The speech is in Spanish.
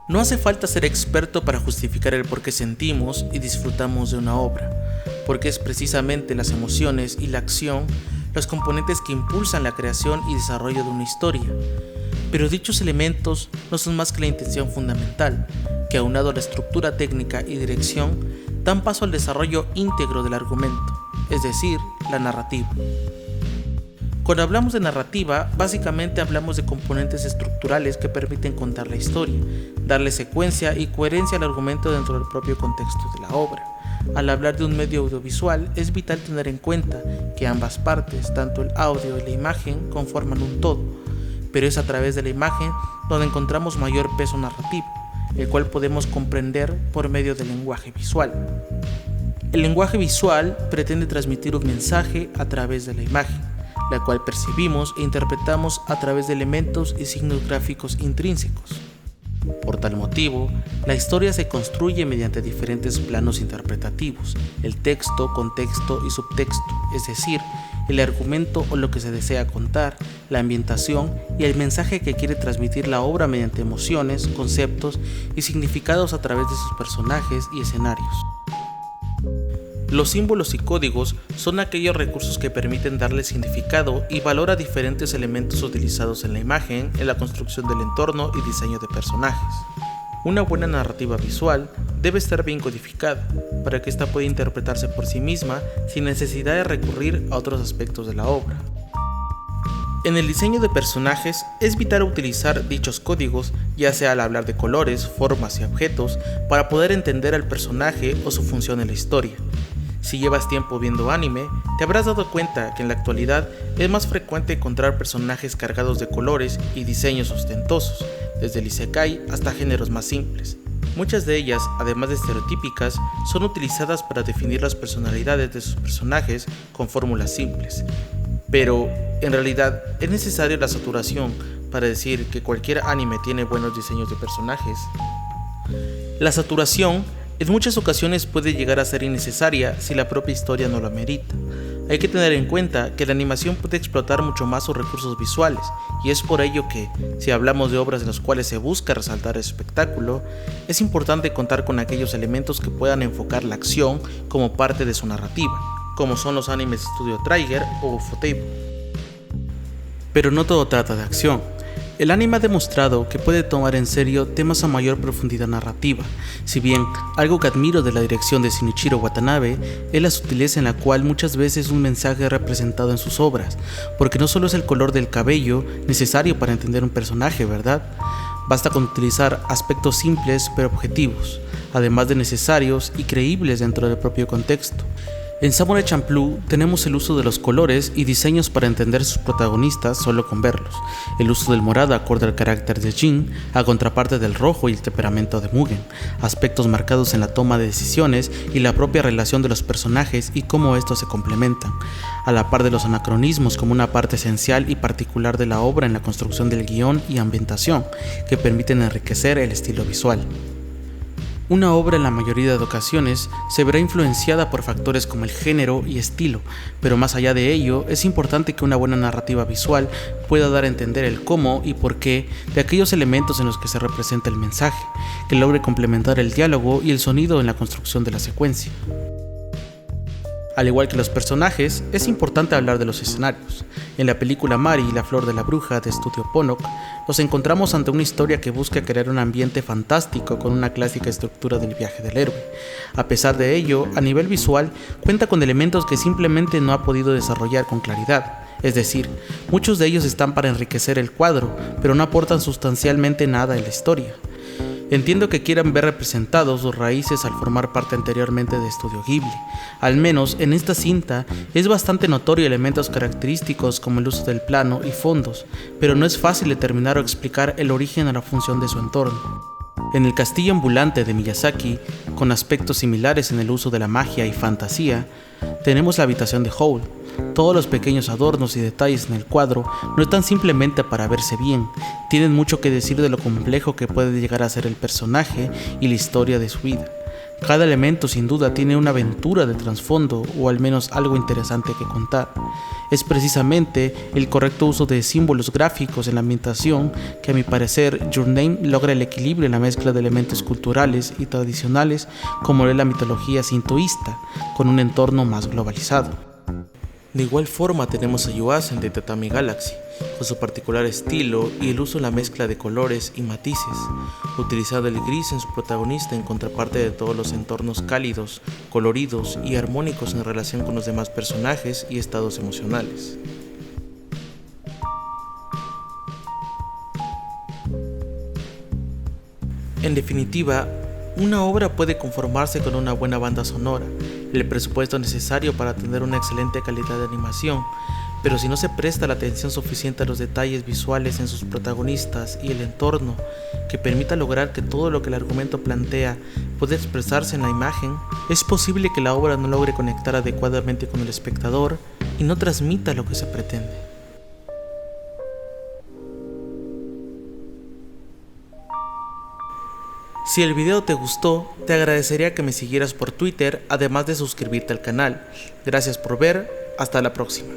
No hace falta ser experto para justificar el por qué sentimos y disfrutamos de una obra, porque es precisamente las emociones y la acción los componentes que impulsan la creación y desarrollo de una historia. Pero dichos elementos no son más que la intención fundamental, que aunado a la estructura técnica y dirección, dan paso al desarrollo íntegro del argumento, es decir, la narrativa. Cuando hablamos de narrativa, básicamente hablamos de componentes estructurales que permiten contar la historia, darle secuencia y coherencia al argumento dentro del propio contexto de la obra. Al hablar de un medio audiovisual, es vital tener en cuenta que ambas partes, tanto el audio y la imagen, conforman un todo, pero es a través de la imagen donde encontramos mayor peso narrativo, el cual podemos comprender por medio del lenguaje visual. El lenguaje visual pretende transmitir un mensaje a través de la imagen, la cual percibimos e interpretamos a través de elementos y signos gráficos intrínsecos. Por tal motivo, la historia se construye mediante diferentes planos interpretativos: el texto, contexto y subtexto, es decir, el argumento o lo que se desea contar, la ambientación y el mensaje que quiere transmitir la obra mediante emociones, conceptos y significados a través de sus personajes y escenarios. Los símbolos y códigos son aquellos recursos que permiten darle significado y valor a diferentes elementos utilizados en la imagen, en la construcción del entorno y diseño de personajes. Una buena narrativa visual debe estar bien codificada, para que ésta pueda interpretarse por sí misma sin necesidad de recurrir a otros aspectos de la obra. En el diseño de personajes es vital utilizar dichos códigos, ya sea al hablar de colores, formas y objetos, para poder entender al personaje o su función en la historia. Si llevas tiempo viendo anime, te habrás dado cuenta que en la actualidad es más frecuente encontrar personajes cargados de colores y diseños ostentosos, desde el isekai hasta géneros más simples. Muchas de ellas, además de estereotípicas, son utilizadas para definir las personalidades de sus personajes con fórmulas simples. Pero, en realidad, ¿es necesaria la saturación para decir que cualquier anime tiene buenos diseños de personajes? La saturación en muchas ocasiones puede llegar a ser innecesaria si la propia historia no lo amerita. Hay que tener en cuenta que la animación puede explotar mucho más sus recursos visuales, y es por ello que, si hablamos de obras en las cuales se busca resaltar el espectáculo, es importante contar con aquellos elementos que puedan enfocar la acción como parte de su narrativa, como son los animes de Studio Trigger o Ufotable. Pero no todo trata de acción. El anime ha demostrado que puede tomar en serio temas a mayor profundidad narrativa, si bien algo que admiro de la dirección de Shinichiro Watanabe es la sutileza en la cual muchas veces un mensaje es representado en sus obras, porque no solo es el color del cabello necesario para entender un personaje, ¿verdad? Basta con utilizar aspectos simples pero objetivos, además de necesarios y creíbles dentro del propio contexto. En Samurai Champloo tenemos el uso de los colores y diseños para entender sus protagonistas solo con verlos, el uso del morado acorde al carácter de Jin, a contraparte del rojo y el temperamento de Mugen, aspectos marcados en la toma de decisiones y la propia relación de los personajes y cómo estos se complementan, a la par de los anacronismos como una parte esencial y particular de la obra en la construcción del guión y ambientación, que permiten enriquecer el estilo visual. Una obra en la mayoría de ocasiones se verá influenciada por factores como el género y estilo, pero más allá de ello, es importante que una buena narrativa visual pueda dar a entender el cómo y por qué de aquellos elementos en los que se representa el mensaje, que logre complementar el diálogo y el sonido en la construcción de la secuencia. Al igual que los personajes, es importante hablar de los escenarios. En la película Mari y la flor de la bruja de Studio Ponok, nos encontramos ante una historia que busca crear un ambiente fantástico con una clásica estructura del viaje del héroe. A pesar de ello, a nivel visual, cuenta con elementos que simplemente no ha podido desarrollar con claridad. Es decir, muchos de ellos están para enriquecer el cuadro, pero no aportan sustancialmente nada a la historia. Entiendo que quieran ver representados sus raíces al formar parte anteriormente de Estudio Ghibli. Al menos en esta cinta es bastante notorio elementos característicos como el uso del plano y fondos, pero no es fácil determinar o explicar el origen o la función de su entorno. En el castillo ambulante de Miyazaki, con aspectos similares en el uso de la magia y fantasía, tenemos la habitación de Howl. Todos los pequeños adornos y detalles en el cuadro no están simplemente para verse bien, tienen mucho que decir de lo complejo que puede llegar a ser el personaje y la historia de su vida. Cada elemento sin duda tiene una aventura de trasfondo o al menos algo interesante que contar. Es precisamente el correcto uso de símbolos gráficos en la ambientación que a mi parecer Your Name logra el equilibrio en la mezcla de elementos culturales y tradicionales como es la mitología sintoísta, con un entorno más globalizado. De igual forma tenemos a Yuazen de Tatami Galaxy, con su particular estilo y el uso en la mezcla de colores y matices, utilizando el gris en su protagonista en contraparte de todos los entornos cálidos, coloridos y armónicos en relación con los demás personajes y estados emocionales. En definitiva, una obra puede conformarse con una buena banda sonora, el presupuesto necesario para tener una excelente calidad de animación, pero si no se presta la atención suficiente a los detalles visuales en sus protagonistas y el entorno que permita lograr que todo lo que el argumento plantea pueda expresarse en la imagen, es posible que la obra no logre conectar adecuadamente con el espectador y no transmita lo que se pretende. Si el video te gustó, te agradecería que me siguieras por Twitter, además de suscribirte al canal. Gracias por ver, hasta la próxima.